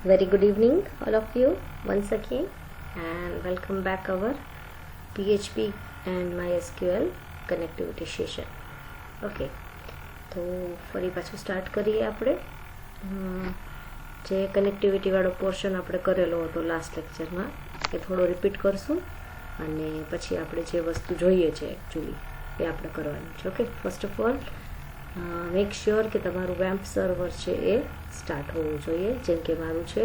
Very good evening, all of you, once again, and welcome back our PHP and MySQL connectivity session. Okay, તો ફરી પાછું start કરીએ આપણે જે કનેક્ટિવિટીવાળો portion આપણે કરેલો હતો લાસ્ટ લેક્ચરમાં એ થોડો રિપીટ કરશું અને પછી આપણે જે વસ્તુ જોઈએ છે એકચ્યુઅલી એ આપણે કરવાની છે. Okay, first of all make sure કે તમારું વેમ્પ સર્વર છે એ સ્ટાર્ટ હોવું જોઈએ, જેમ કે મારું છે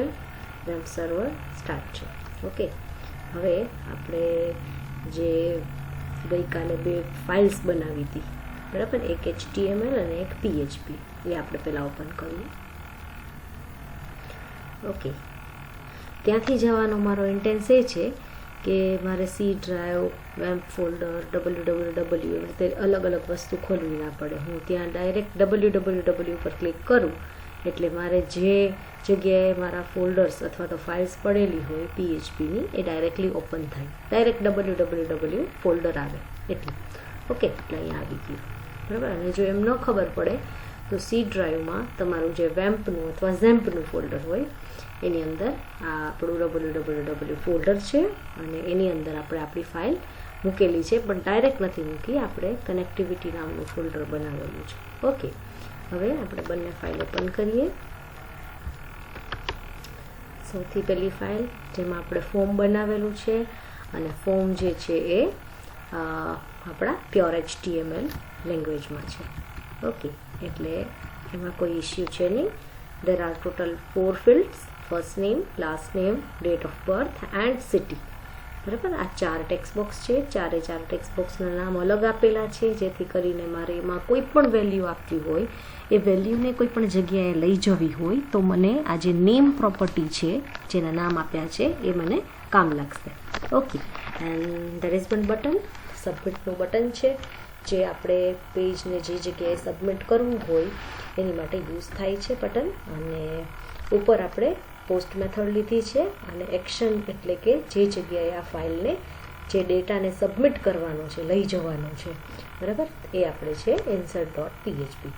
વેમ્પ સર્વર સ્ટાર્ટ છે. ઓકે, હવે આપણે જે ગઈકાલે બે ફાઇલ્સ બનાવી હતી, બરાબર, એક HTML અને એક PHP, એ આપણે પહેલાં ઓપન કરીએ. ઓકે, ત્યાંથી જવાનો મારો ઇન્ટેન્સ એ છે કે મારે C drive, vamp folder, www એવી રીતે અલગ અલગ વસ્તુ ખોલવી ના પડે. હું ત્યાં ડાયરેક્ટ www પર ક્લિક કરું એટલે મારે જે જગ્યાએ મારા ફોલ્ડર્સ અથવા તો ફાઇલ્સ પડેલી હોય PHPની એ ડાયરેક્ટલી ઓપન થાય, ડાયરેક્ટ www ફોલ્ડર આવે એટલે. ઓકે, એટલે અહીંયા આવી ગયું, બરાબર. અને જો એમ ન ખબર પડે તો સી ડ્રાઈવમાં તમારું જે વેમ્પનું અથવા ઝેમ્પનું ફોલ્ડર હોય એની અંદર આ આપણું www ફોલ્ડર છે અને એની અંદર આપણે આપણી ફાઇલ મૂકેલી છે, પણ ડાયરેક્ટ નથી મૂકી, આપણે કનેક્ટિવિટી નામનું ફોલ્ડર બનાવેલું છે. ઓકે, હવે આપણે બંને ફાઇલ ઓપન કરીએ. સૌથી પહેલી ફાઇલ જેમાં આપણે ફોર્મ બનાવેલું છે અને ફોર્મ જે છે એ આપણા પ્યોર HTML લેંગ્વેજમાં છે. ઓકે, એટલે એમાં કોઈ ઇસ્યુ છે નહીં. there are total 4 fields: first name, last name, date of birth and city. બરાબર, આ 4 ટેક્સ્ટ બોક્સ છે. ચારે 4 ટેક્સ્ટ બોક્સના નામ અલગ આપેલા છે, જેથી કરીને મારે એમાં કોઈ પણ વેલ્યુ આપવી હોય, એ વેલ્યુને કોઈ પણ જગ્યાએ લઈ જવી હોય તો મને આ જે નેમ પ્રોપર્ટી છે જેના નામ આપ્યા છે એ મને કામ લાગશે. Okay, and there is one button, સબમિટનું બટન છે, જે આપણે પેજને જે જગ્યાએ સબમિટ કરવું હોય એની માટે યુઝ થાય છે બટન. અને ઉપર આપણે પોસ્ટ મેથડ લીધી છે અને એક્શન એટલે કે જે જગ્યાએ આ ફાઇલને જે ડેટાને સબમિટ કરવાનો છે, લઈ જવાનો છે, બરાબર, એ આપણે છે insert.php.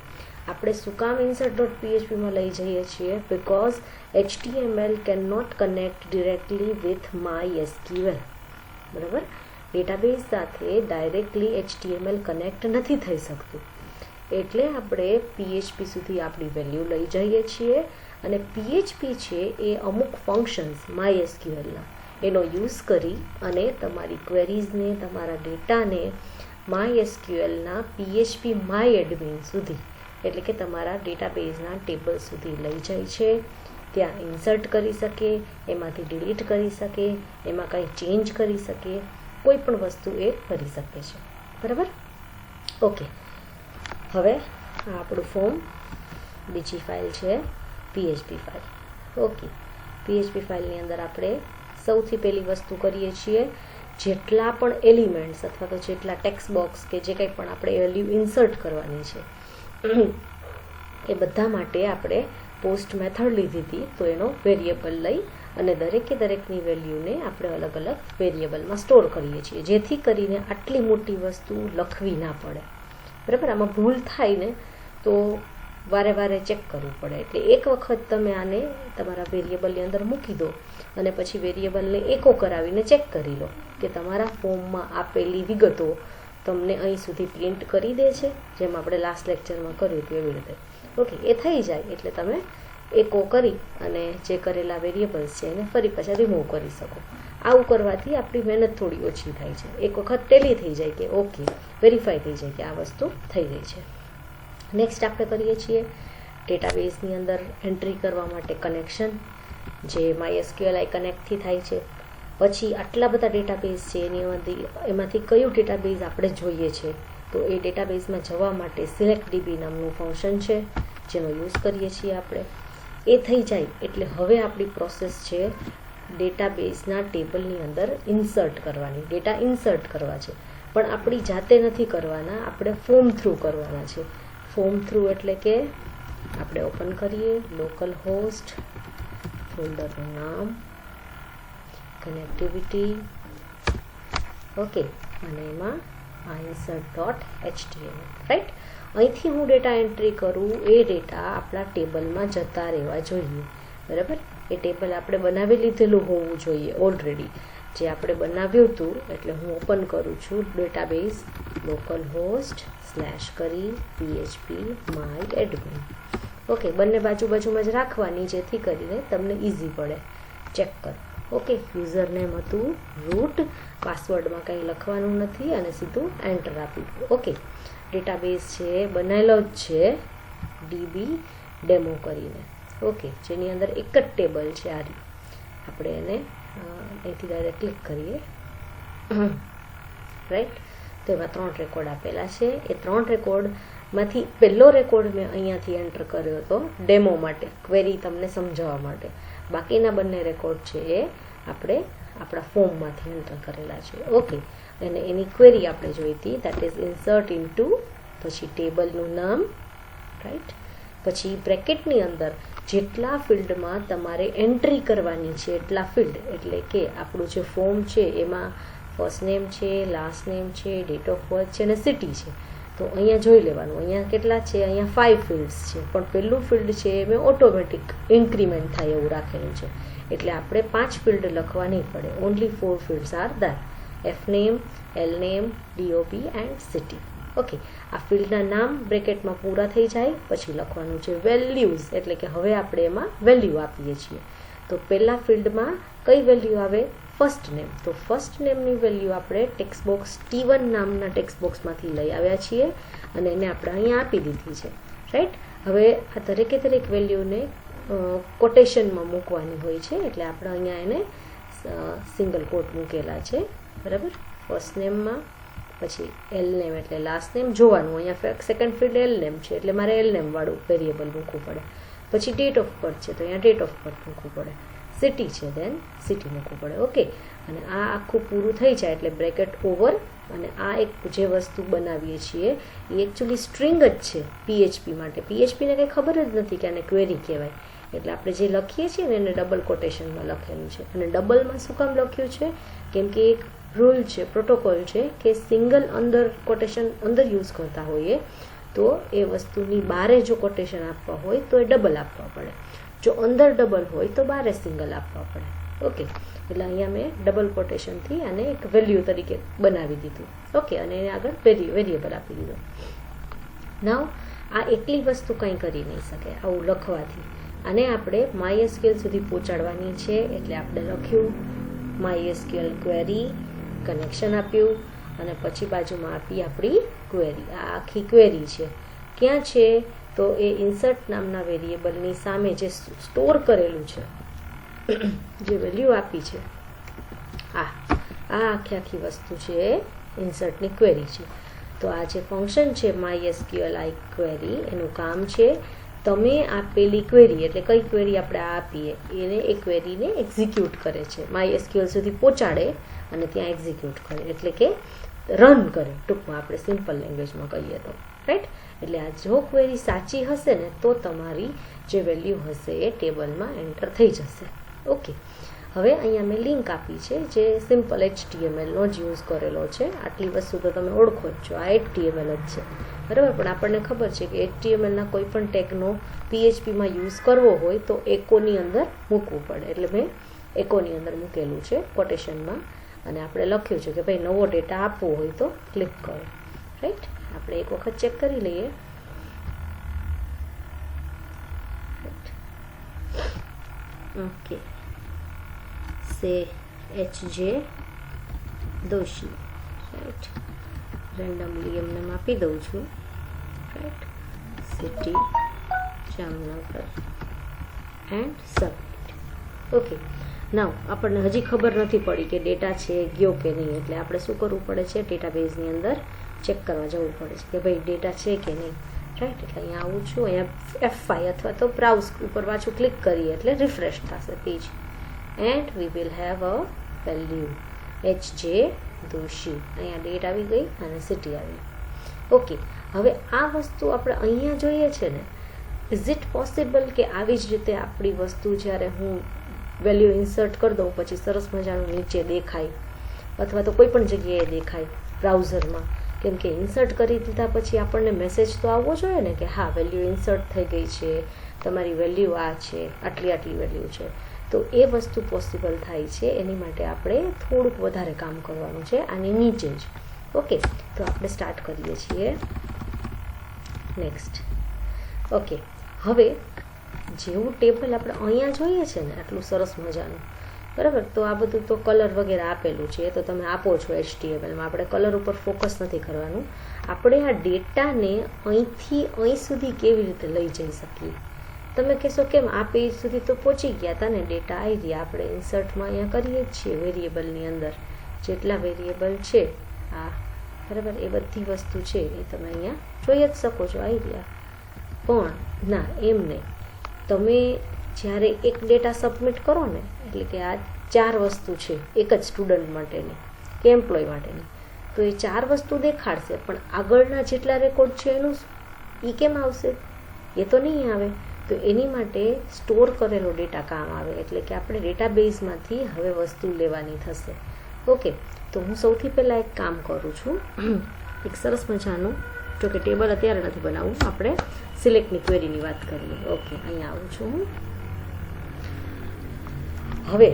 આપણે શું કામ insert.phpમાં લઈ જઈએ છીએ? Because HTML can not connect directly with MySQL, બરાબર. ડેટાબેઝ સાથે ડાયરેક્ટલી HTML કનેક્ટ નથી થઈ શકતું, એટલે આપણે PHP સુધી આપણી વેલ્યુ લઈ જઈએ છીએ. અને PHP છે એ અમુક ફંક્શન્સ MySQLના એનો યુઝ કરી અને તમારી ક્વેરીઝને, તમારા ડેટાને MySQLના PHP MyAdmin સુધી, એટલે કે તમારા ડેટાબેઝના ટેબલ સુધી લઈ જાય છે. ત્યાં ઇન્સર્ટ કરી શકે, એમાંથી ડિલીટ કરી શકે, એમાં કંઈ ચેન્જ કરી શકે, કોઈ પણ વસ્તુ એ કરી શકે છે, બરાબર. ઓકે, હવે આ આપણું ફોર્મ, બીજી ફાઇલ છે PHP ફાઇલ. ઓકે, PHP ફાઇલની અંદર આપણે સૌથી પહેલી વસ્તુ કરીએ છીએ, જેટલા પણ એલિમેન્ટ્સ અથવા તો જેટલા ટેક્સ્ટ બોક્સ કે જે કંઈ પણ આપણે વેલ્યુ ઇન્સર્ટ કરવાની છે એ બધા માટે આપણે પોસ્ટ મેથડ લીધી હતી, તો એનો વેરિયેબલ લઈ અને દરેકે દરેકની વેલ્યુને આપણે અલગ અલગ વેરિયેબલમાં સ્ટોર કરીએ છીએ, જેથી કરીને આટલી મોટી વસ્તુ લખવી ના પડે, બરાબર. આમાં ભૂલ થાય ને તો વારે વારે ચેક કરવું પડે. એટલે એક વખત તમે આને તમારા વેરિયેબલની અંદર મૂકી દો અને પછી વેરિયેબલને એકો કરાવીને ચેક કરી લો કે તમારા ફોર્મમાં આપેલી વિગતો તમને અહીં સુધી પ્રિન્ટ કરી દે છે, જેમ આપણે લાસ્ટ લેક્ચરમાં કર્યું હતું એવી રીતે. ઓકે, એ થઈ જાય એટલે તમે એકો કરી અને જે કરેલા વેરિયેબલ્સ છે એને ફરી પાછા રિમૂવ કરી શકો. આવું કરવાથી આપણી મહેનત થોડી ઓછી થાય છે. એક વખત ટેલી થઈ જાય કે ઓકે, વેરીફાઈ થઈ જાય કે આ વસ્તુ થઈ ગઈ છે. નેક્સ્ટ આપણે કરીએ છીએ ડેટાબેઝની અંદર એન્ટ્રી કરવા માટે કનેક્શન, જે MySQL કનેક્ટથી થાય છે. પછી આટલા બધા ડેટાબેઝ છે એમાંથી કયું ડેટાબેઝ આપણે જોઈએ છે, તો એ ડેટાબેઝમાં જવા માટે SelectDB નામનું ફંક્શન છે જેનો યુઝ કરીએ છીએ આપણે. એ થઈ જાય એટલે હવે આપણી પ્રોસેસ છે ડેટાબેઝના ટેબલની અંદર ઇન્સર્ટ કરવાની, ડેટા ઇન્સર્ટ કરવા છે. પણ આપણી જાતે નથી કરવાના, આપણે ફોર્મ થ્રુ કરવાના છે. ફોર્મ થ્રુ એટલે કે આપણે ઓપન કરીએ લોકલ હોસ્ટ, ફોલ્ડરનું નામ કનેક્ટિવિટી, ઓકે, અને એમાં insert.html, રાઈટ. અહીંથી હું ડેટા એન્ટ્રી કરું એ ડેટા આપણા ટેબલમાં જતા રહેવા જોઈએ, બરાબર. એ ટેબલ આપણે બનાવી લીધેલું હોવું જોઈએ ઓલરેડી. જે આપણે બનાવ્યું હતું, એટલે હું ઓપન કરું છું ડેટાબેઝ localhost/ કરી php myadmin. ઓકે, બંને બાજુમાં જ રાખવાની, જેથી કરીને તમને ઇઝી પડે ચેક કરો. ઓકે, યુઝર નેમ હતું રૂટ, પાસવર્ડમાં કંઈ લખવાનું નથી અને સીધું એન્ટર આપી દો. ઓકે, ડેટાબેઝ છે બનાવેલો જ છે ડીબી ડેમો કરીને. ઓકે, જેની અંદર એક જ ટેબલ છે આ રહ્યું. આપણે એને અહીંથી ડાયરેક્ટ ક્લિક કરીએ, રાઈટ. તો એમાં 3 રેકોર્ડ આપેલા છે. એ 3 રેકોર્ડમાંથી પહેલો રેકોર્ડ મેં અહીંયાથી એન્ટર કર્યો હતો ડેમો માટે, ક્વેરી તમને સમજાવવા માટે. બાકીના બંને રેકોર્ડ છે એ આપણે આપણા ફોર્મમાંથી એન્ટર કરેલા છે. ઓકે, અને એની ક્વેરી આપણે જોઈ હતી, દેટ ઇઝ ઇન્સર્ટ ઇન્ટુ, પછી ટેબલનું નામ, રાઈટ, પછી બ્રેકેટની અંદર જેટલા ફિલ્ડમાં તમારે એન્ટ્રી કરવાની છે એટલા ફિલ્ડ, એટલે કે આપણું જે ફોર્મ છે એમાં ફર્સ્ટ નેમ છે, લાસ્ટ નેમ છે, ડેટ ઓફ બર્થ છે અને સિટી છે. તો અહીંયા જોઈ લેવાનું, અહીંયા કેટલા છે, અહીંયા 5 ફિલ્ડ્સ છે, પણ પહેલું ફિલ્ડ છે એ મેં ઓટોમેટિક ઇન્ક્રીમેન્ટ થાય એવું રાખેલું છે, એટલે આપણે 5 ફિલ્ડ લખવા નહીં પડે. Only 4 fields are there, F name, L name, DOP and city. Okay, આ ફિલ્ડના નામ બ્રેકેટમાં પૂરા થઈ જાય પછી લખવાનું છે વેલ્યુઝ, એટલે કે હવે આપણે એમાં વેલ્યુ આપીએ છીએ. તો પહેલા ફિલ્ડમાં કઈ વેલ્યુ આવે, ફર્સ્ટ નેમ. તો ફર્સ્ટ નેમની વેલ્યુ આપણે ટેક્સ્ટ બોક્સ T1 નામના ટેક્સ્ટ બોક્સમાંથી લઈ આવ્યા છીએ અને એને આપણે અહીંયા આપી દીધી છે, રાઈટ. હવે આ દરેક વેલ્યુને કોટેશનમાં મૂકવાની હોય છે, એટલે આપણે અહીંયા એને સિંગલ કોટ મૂકેલા છે, બરાબર. ફર્સ્ટ નેમમાં, પછી એલ નેમ એટલે લાસ્ટ નેમ જોવાનું, અહીંયા સેકન્ડ ફિલ્ડ એલ નેમ છે એટલે મારે એલ નેમ વાળું વેરિયેબલ મૂકવું પડે. પછી ડેટ ઓફ બર્થ છે તો અહીંયા ડેટ ઓફ બર્થ મૂકવું પડે. સિટી છે દેન સિટી મૂકવું પડે. ઓકે, અને આ આખું પૂરું થઈ જાય એટલે બ્રેકેટ ઓવર. અને આ એક જે વસ્તુ બનાવીએ છીએ એ એકચ્યુઅલી સ્ટ્રિંગ જ છે PHP માટે. PHPને કંઈ ખબર જ નથી કે આને ક્વેરી કહેવાય, એટલે આપણે જે લખીએ છીએ ને એને ડબલ કોટેશનમાં લખેલું છે. અને ડબલમાં શું કામ લખ્યું છે, કેમ કે એક રૂલ છે, પ્રોટોકોલ છે કે સિંગલ અંદર કોટેશન અંદર યુઝ કરતા હોઈએ તો એ વસ્તુની બારે જો કોટેશન આપવા હોય તો એ ડબલ આપવા પડે, જો અંદર ડબલ હોય તો બારે સિંગલ આપવા પડે. ઓકે, એટલે અહીંયા મેં ડબલ કોટેશનથી આને એક વેલ્યુ તરીકે બનાવી દીધું. ઓકે, અને એને આગળ વેરિયેબલ આપી દીધો. નાવ આ એકલી વસ્તુ કંઈ કરી નહીં શકે આવું લખવાથી. આને આપણે MySQL સુધી પહોંચાડવાની છે, એટલે આપણે લખ્યું MySQL ક્વેરી, કનેક્શન આપ્યું અને પછી બાજુમાં આપી આપણી ક્વેરી. આ આખી ક્વેરી છે. ક્યાં છે તો એ ઇન્સર્ટ નામના વેરિયેબલની સામે જે સ્ટોર કરેલું છે, જે વેલ્યુ આપી છે, આ આખી વસ્તુ છે એ ઇન્સર્ટની ક્વેરી છે. તો આ જે ફંક્શન છે MySQL ક્વેરી, એનું કામ છે તમે આપેલી ક્વેરી, એટલે કઈ ક્વેરી આપણે આપીએ એને એ ક્વેરીને એક્ઝિક્યુટ કરે છે, MySQL સુધી પહોંચાડે અને ત્યાં એક્ઝિક્યુટ કરે, એટલે કે રન કરે, ટૂંકમાં આપણે સિમ્પલ લેંગ્વેજમાં કહીએ તો, રાઈટ. એટલે આ જો ક્વેરી સાચી હશે ને તો તમારી જે વેલ્યુ હશે એ ટેબલમાં એન્ટર થઈ જશે. ઓકે, હવે અહીંયા મેં લિંક આપી છે જે સિમ્પલ HTMLનો જ યુઝ કરેલો છે. આટલી વસ્તુ તો તમે ઓળખો જ છો, આ HTML જ છે, બરાબર. પણ આપણને ખબર છે કે HTMLના કોઈ પણ ટેગનો PHPમાં યુઝ કરવો હોય તો એકોની અંદર મૂકવું પડે, એટલે મેં એકોની અંદર મૂકેલું છે કોટેશનમાં. અને આપણે લખ્યું છે કે ભાઈ નવો ડેટા આપવો હોય તો ક્લિક કરો, રાઈટ. આપણે એક વખત ચેક કરી લઈએ. ઓકે, સે HJ દોશી, રાઈટ. રેન્ડમલી એમને આપી દઉં છું, right. City Jamnagar and submit. Okay, now આપણને હજી ખબર નથી પડી કે ડેટા છે ગયો કે નહીં, એટલે આપણે શું કરવું પડે છે, ડેટાબેઝની અંદર ચેક કરવા જવું પડે છે કે ભાઈ ડેટા છે કે નહીં, રાઈટ. એટલે અહીંયા આવું છું, અહીંયા F5 અથવા તો બ્રાઉઝ ઉપર પાછું ક્લિક કરીએ એટલે રિફ્રેશ થશે page and we will have a value HJ Doshi. અહીંયા ડેટ આવી ગઈ અને સિટી આવી. ઓકે, હવે આ વસ્તુ આપણે અહીંયા જોઈએ છે ને, ઇઝ ઇટ પોસિબલ કે આવી જ રીતે આપણી વસ્તુ જ્યારે હું વેલ્યુ ઇન્સર્ટ કરી દઉં પછી સરસ મજાનું નીચે દેખાય અથવા તો કોઈ પણ જગ્યાએ દેખાય બ્રાઉઝરમાં, કેમ કે ઇન્સર્ટ કરી દીધા પછી આપણને મેસેજ તો આવવો જોઈએ ને કે હા વેલ્યુ ઇન્સર્ટ થઈ ગઈ છે, તમારી વેલ્યુ આ છે, આટલી વેલ્યુ છે. તો એ વસ્તુ પોસિબલ થાય છે એની માટે આપણે થોડુંક વધારે કામ કરવાનું છે આની નીચે જ. ઓકે, તો આપણે સ્ટાર્ટ કરીએ છીએ. નેક્સ્ટ. ઓકે, હવે જેવું ટેબલ આપણે અહીંયા જોઈએ છે ને આટલું સરસ મજાનું, બરાબર, તો આ બધું તો કલર વગેરે આપેલું છે, તો તમે આપો છો HTMLમાં. આપણે કલર ઉપર ફોકસ નથી કરવાનું. આપણે આ ડેટાને અહીંથી અહીં સુધી કેવી રીતે લઈ જઈ શકીએ. તમે કહેશો કેમ, આ પેજ સુધી તો પહોંચી ગયા હતા ને, ડેટા આવી રહ્યા. આપણે ઇન્સર્ટમાં અહીંયા કરીએ જ છીએ વેરિયેબલની અંદર જેટલા વેરિયેબલ છે આ, બરાબર, એ બધી વસ્તુ છે એ તમે અહીંયા જોઈ જ શકો છો, આવી રહ્યા. પણ ના, એમ નહીં. તમે જ્યારે એક ડેટા સબમિટ કરો ને, એટલે કે આ 4 વસ્તુ છે એક જ સ્ટુડન્ટ માટેની કે એમ્પ્લોય માટેની, તો એ 4 વસ્તુ દેખાડશે, પણ આગળના જેટલા રેકોર્ડ છે એનું એ કેમ આવશે? એ તો નહીં આવે. તો એની માટે સ્ટોર કરેલો ડેટા કામ આવે, એટલે કે આપણે ડેટાબેઝમાંથી હવે વસ્તુ લેવાની થશે. ઓકે, તો હું સૌથી પહેલાં એક કામ કરું છું, એક સરસ મજાનું, જો કે ટેબલ અત્યારે નથી બનાવવું, આપણે સિલેક્ટની ક્વેરીની વાત કરીએ. ઓકે, અહીંયા આવું છું હું. હવે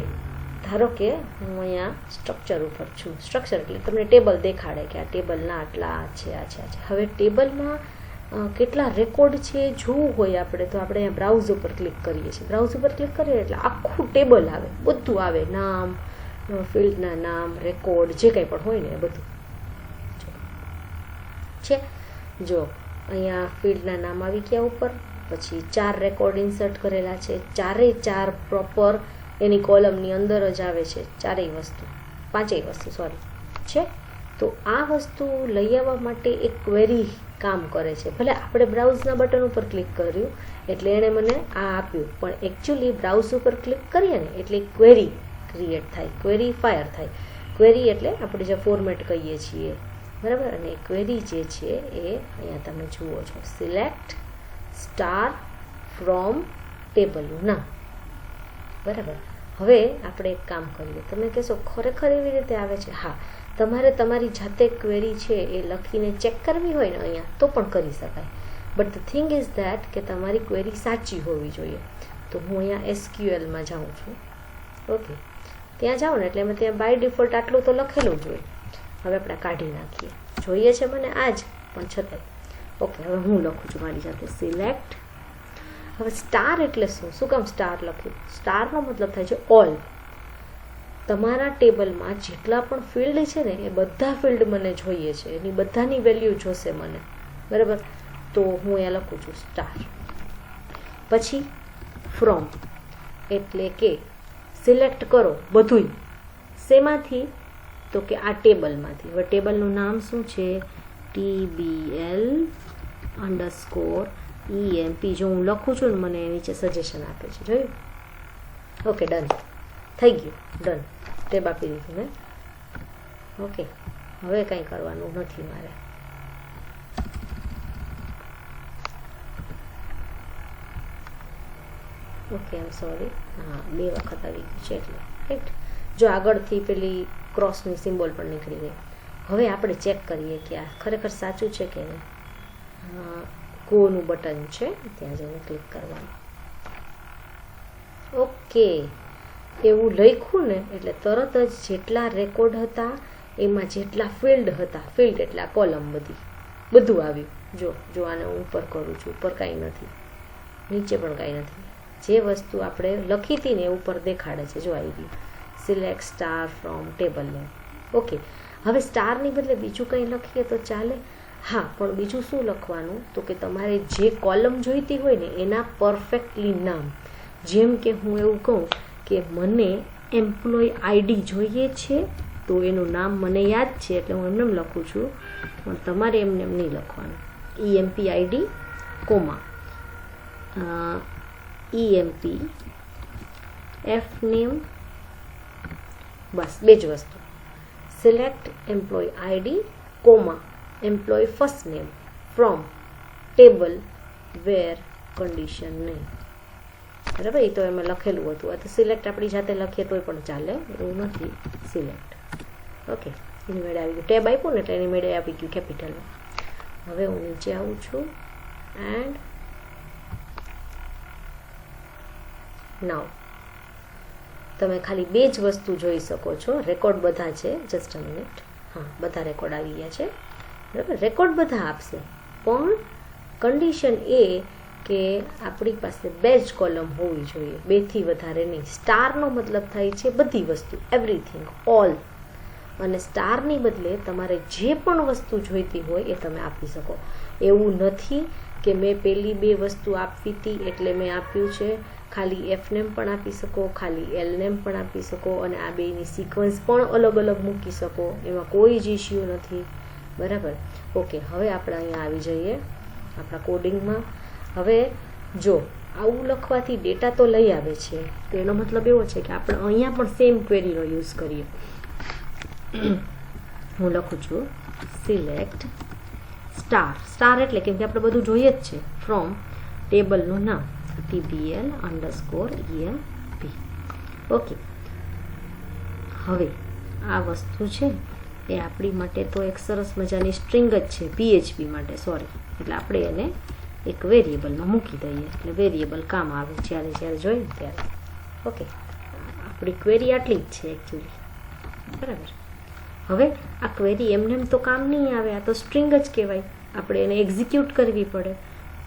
ધારો કે હું અહીંયા સ્ટ્રક્ચર ઉપર છું. સ્ટ્રક્ચર એટલે તમને ટેબલ દેખાડે કે આ ટેબલના આટલા છે, આ છે. હવે ટેબલમાં કેટલા રેકોર્ડ છે જોવું હોય આપણે, તો આપણે અહીંયા બ્રાઉઝ ઉપર ક્લિક કરીએ છીએ. બ્રાઉઝ ઉપર ક્લિક કરીએ એટલે આખું ટેબલ આવે, બધું આવે, નામ, ફિલ્ડના નામ, રેકોર્ડ, જે કંઈ પણ હોય ને એ બધું છે. જો અહીંયા ફિલ્ડના નામ આવી ગયા ઉપર, પછી 4 રેકોર્ડ ઇન્સર્ટ કરેલા છે, 4 પ્રોપર એની કોલમની અંદર જ આવે છે, 5 વસ્તુ સોરી છે. તો આ વસ્તુ લઈ આવવા માટે એક ક્વેરી કામ કરે છે. ભલે આપણે બ્રાઉઝના બટન ઉપર ક્લિક કર્યું એટલે એણે મને આ આપ્યું, પણ એકચ્યુઅલી બ્રાઉઝ ઉપર ક્લિક કરીએ ને એટલે ક્વેરી ક્રિએટ થાય, ક્વેરી ફાયર થાય. ક્વેરી એટલે આપણે જે ફોર્મેટ કહીએ છીએ, બરાબર. અને ક્વેરી જે છે એ અહીંયા તમે જુઓ છો, સિલેક્ટ સ્ટાર ફ્રોમ ટેબલનું નામ, બરાબર. હવે આપણે એક કામ કરીએ. તમે કહેશો ખરેખર એવી રીતે આવે છે? હા, તમારે તમારી જાતે ક્વેરી છે એ લખીને ચેક કરવી હોય ને અહીંયા તો પણ કરી શકાય, but the thing is that કે તમારી ક્વેરી સાચી હોવી જોઈએ. તો હું અહીંયા SQLમાં જાઉં છું. ઓકે, ત્યાં જાઉં ને એટલે મેં ત્યાં બાય ડિફોલ્ટ આટલું તો લખેલું જ હોય. હવે આપણે કાઢી નાખીએ. જોઈએ છે મને આ જ, પણ છતાંય. ઓકે, હવે હું લખું છું મારી જાતે સિલેક્ટ. હવે સ્ટાર એટલે શું કામ સ્ટાર લખ્યું? સ્ટારનો મતલબ થાય છે ઓલ. તમારા ટેબલમાં જેટલા પણ ફિલ્ડ છે ને એ બધા ફિલ્ડ મને જોઈએ છે, એની બધાની વેલ્યુ જોશે મને, બરાબર. તો હું અહીંયા લખું છું સ્ટાર. પછી ફ્રોમ એટલે કે સિલેક્ટ કરો બધુંય. શેમાંથી? તો કે આ ટેબલમાંથી. હવે ટેબલનું નામ શું છે? TBL_EMP. જો હું લખું છું ને મને નીચે સજેશન આપે છે, જોયું? ઓકે, ડન થઈ ગયું, ડન. ટેબ આપી દીધું મેં. ઓકે, હવે કંઈ કરવાનું નથી મારે. ઓકે, આમ સોરી, હા 2 વખત આવી ગયું છે એટલે, રાઈટ. જો આગળથી પેલી ક્રોસની સિમ્બોલ પણ નીકળી ગઈ. હવે આપણે ચેક કરીએ કે આ ખરેખર સાચું છે કે નહીં. ગોનું બટન છે, ત્યાં જઈને ક્લિક કરવાનું. ઓકે, એવું લખ્યું ને એટલે તરત જ જેટલા રેકોર્ડ હતા એમાં જેટલા ફિલ્ડ હતા, ફિલ્ડ એટલે આ કોલમ બધું આવ્યું. જો આને હું ઉપર કરું છું, ઉપર કાંઈ નથી, નીચે પણ કાંઈ નથી. જે વસ્તુ આપણે લખી હતી ને એ ઉપર દેખાડે છે, જો આવી ગયું select star from table name. Okay, હવે સ્ટારની બદલે બીજું કંઈ લખીએ તો ચાલે? હા, પણ બીજું શું લખવાનું? તો કે તમારે જે કોલમ જોઈતી હોય ને એના પરફેક્ટલી નામ. જેમ કે હું એવું કહું કે મને એમ્પ્લોય આઈડી જોઈએ છે, તો એનું નામ મને યાદ છે એટલે હું એમને લખું છું, પણ તમારે એમને નહીં લખવાનું. EMP ID, EMP FNAME, બસ 2 જ વસ્તુ. Select employ ID, employ first name from table where condition નહીં, બરાબર. એ તો એમાં લખેલું હતું. આ તો સિલેક્ટ આપણી જાતે લખીએ તોય પણ ચાલે, એવું નથી. સિલેક્ટ. ઓકે, એની મેળે આવી ગયું. ટેબ આપ્યું ને એટલે એની મેળે આવી ગયું કેપિટલમાં. હવે હું નીચે આવું છું એન્ડ નાવ તમે ખાલી 2 જ વસ્તુ જોઈ શકો છો. રેકોર્ડ બધા છે, જસ્ટ અ મિનિટ. હા, બધા રેકોર્ડ આવી ગયા છે, બરાબર. રેકોર્ડ બધા આપશે, પણ કન્ડિશન એ કે આપણી પાસે 2 જ કોલમ હોવી જોઈએ, 2થી વધારે નહીં. સ્ટારનો મતલબ થાય છે બધી વસ્તુ, એવરીથિંગ, ઓલ. અને સ્ટારની બદલે તમારે જે પણ વસ્તુ જોઈતી હોય એ તમે આપી શકો. એવું નથી કે મેં પેલી 2 વસ્તુ આપવી હતી એટલે મેં આપ્યું છે. ખાલી એફ નેમ પણ આપી શકો, ખાલી એલ નેમ પણ આપી શકો, અને આ બેની સિક્વન્સ પણ અલગ અલગ મૂકી શકો. એમાં કોઈ જ ઇશ્યુ નથી, બરાબર. ઓકે, હવે આપણે અહીંયા આવી જઈએ આપણા કોડિંગમાં. હવે જો આવું લખવાથી ડેટા તો લઈ આવે છે, તો એનો મતલબ એવો છે કે આપણે અહીંયા પણ સેમ ક્વેરીનો યુઝ કરીએ. હું લખું છું સિલેક્ટ સ્ટાર. સ્ટાર એટલે કેમ કે આપણે બધું જોઈએ જ છે. ફ્રોમ ટેબલનું નામ tbl_emp. ઓકે, હવે આ વસ્તુ છે એ આપણી માટે તો એક સરસ મજાની સ્ટ્રિંગ જ છે, PHP માટે, સોરી. એટલે આપણે એને એક વેરિયેબલમાં મૂકી દઈએ, એટલે વેરિયેબલ કામ આવે જ્યારે જ્યારે જોઈએ ત્યારે. ઓકે, આપણી ક્વેરી આટલી જ છે એકચ્યુઅલી, બરાબર. હવે આ ક્વેરી એમને તો કામ નહીં આવે, આ તો સ્ટ્રિંગ જ કહેવાય. આપણે એને એક્ઝિક્યુટ કરવી પડે.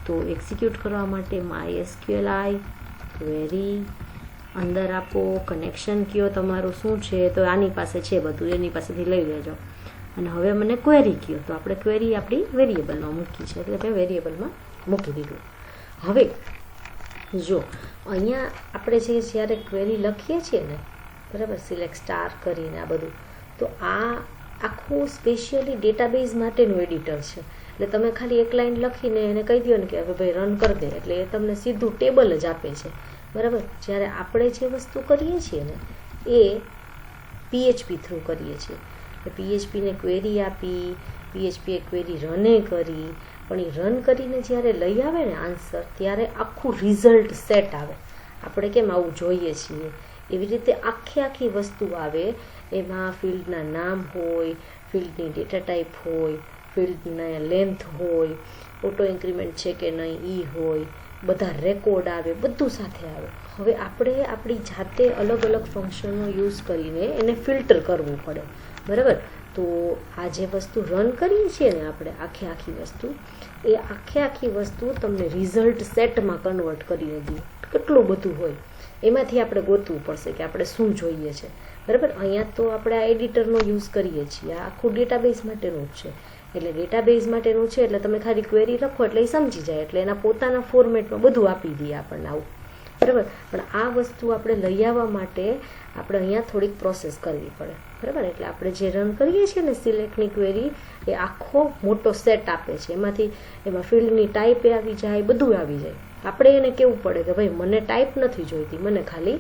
તો એક્ઝિક્યુટ કરવા માટે MySQLi ક્વેરી અંદર આપો, કનેક્શન કયો તમારું શું છે, તો આની પાસે છે બધું, એની પાસેથી લઈ લેજો. અને હવે મને ક્વેરી કયો, તો આપણે ક્વેરી આપણી વેરિયેબલમાં મૂકી છે, એટલે મેં વેરિયેબલમાં મૂકી દીધું. હવે જો અહીંયા આપણે જે જ્યારે ક્વેરી લખીએ છીએ ને, બરાબર, સિલેક્ટ સ્ટાર કરીને આ બધું, તો આ આખું સ્પેશિયલી ડેટાબેઝ માટેનું એડિટર છે. એટલે તમે ખાલી એક લાઈન લખીને એને કહી દો ને કે હવે ભાઈ રન કરી દે, એટલે એ તમને સીધું ટેબલ જ આપે છે, બરાબર. જ્યારે આપણે જે વસ્તુ કરીએ છીએ ને એ PHP થ્રુ કરીએ છીએ. PHPને ક્વેરી આપી, PHP એ ક્વેરી રને કરી, પણ એ રન કરીને જ્યારે લઈ આવે ને આન્સર, ત્યારે આખું રિઝલ્ટ સેટ આવે. આપણે કેમ આવું જોઈએ છીએ એવી રીતે આખી વસ્તુ આવે. એમાં ફિલ્ડના નામ હોય, ફિલ્ડની ડેટા ટાઈપ હોય, ફિલ્ડના લેન્થ હોય, ઓટો ઇન્ક્રીમેન્ટ છે કે નહીં એ હોય, બધા રેકોર્ડ આવે, બધું સાથે આવે. હવે આપણે આપણી જાતે અલગ અલગ ફંક્શનનો યુઝ કરીને એને ફિલ્ટર કરવું પડે, બરાબર. તો આ જે વસ્તુ રન કરીએ છીએ ને આપણે આખી વસ્તુ, એ આખી વસ્તુ તમને રિઝલ્ટ સેટમાં કન્વર્ટ કરીને દે. કેટલું બધું હોય એમાંથી આપણે ગોતવું પડશે કે આપણે શું જોઈએ છે, બરાબર. અહીંયા તો આપણે આ એડિટરનો યુઝ કરીએ છીએ, આ આખું ડેટાબેઝ માટેનું જ છે. એટલે ડેટાબેઝ માટેનું છે એટલે તમે ખાલી ક્વેરી લખો એટલે એ સમજી જાય, એટલે એના પોતાના ફોર્મેટમાં બધું આપી દઈએ આપણને આવું, બરાબર. પણ આ વસ્તુ આપણે લઈ આવવા માટે આપણે અહીંયા થોડીક પ્રોસેસ કરવી પડે, બરાબર. એટલે આપણે જે રન કરીએ છીએ ને સિલેક્ટની ક્વેરી, એ આખો મોટો સેટ આપે છે. એમાં ફિલ્ડની ટાઈપ આવી જાય, બધું આવી જાય. આપણે એને કેવું પડે કે ભાઈ મને ટાઈપ નથી જોઈતી, મને ખાલી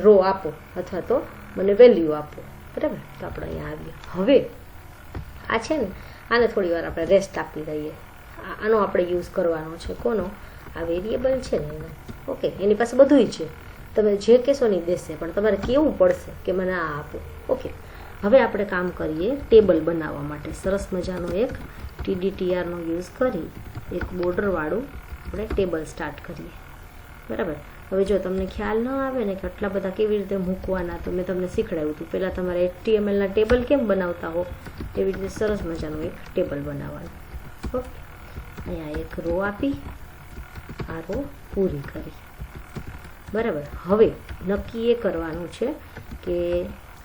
રો આપો અથવા તો મને વેલ્યુ આપો, બરાબર. તો આપણે અહીંયા આવીએ. હવે આ છે ને, આને થોડી વાર આપણે રેસ્ટ આપી દઈએ. આનો આપણે યુઝ કરવાનો છે. કોનો? આ વેરિયેબલ છે ને એનો. ઓકે, એની પાસે બધુંય છે, તમે જે કહેશો નહીં દેશે, પણ તમારે કેવું પડશે કે મને આ આપો. ઓકે, હવે આપણે કામ કરીએ ટેબલ બનાવવા માટે. સરસ મજાનો એક TDTRનો યુઝ કરી એક બોર્ડરવાળું આપણે ટેબલ સ્ટાર્ટ કરીએ, બરાબર. હવે જો તમને ખ્યાલ ન આવે ને કે આટલા બધા કેવી રીતે મૂકવાના, તો મેં તમને શીખડાવ્યું હતું. પહેલાં તમારે HTMLના ટેબલ કેમ બનાવતા હો એવી રીતે સરસ મજાનું એક ટેબલ બનાવવાનું. ઓકે, અહીંયા એક રો આપી, આ રો પૂરી કરી, બરાબર. હવે નક્કી એ કરવાનું છે કે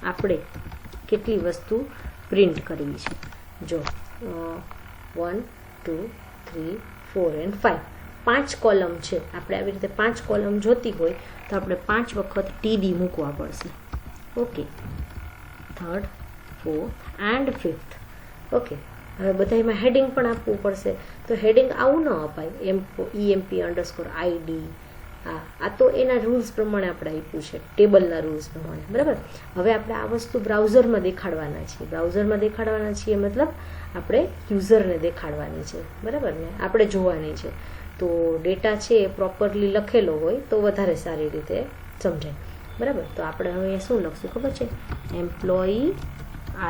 આપણે કેટલી વસ્તુ પ્રિન્ટ કરવી છે. જો 1 2 3 4 and 5 5 કોલમ છે. આપણે આવી રીતે 5 કોલમ જોતી હોય તો આપણે 5 વખત TD મૂકવા પડશે. Okay, 3rd 4th and 5th. Okay, હવે બધામાં હેડિંગ પણ આપવું પડશે. તો હેડિંગ આવું ન અપાય, emp_id. આ તો એના રૂલ્સ પ્રમાણે આપણે આપ્યું છે, ટેબલના રૂલ્સ પ્રમાણે, બરાબર. હવે આપણે આ વસ્તુ બ્રાઉઝરમાં દેખાડવાના છીએ. બ્રાઉઝરમાં દેખાડવાના છીએ મતલબ આપણે યુઝરને દેખાડવાની છે, બરાબર ને, આપણે જોવાની છે. તો ડેટા છે એ પ્રોપરલી લખેલો હોય તો વધારે સારી રીતે સમજાય, બરાબર. તો આપણે હવે શું લખશું ખબર છે? Employee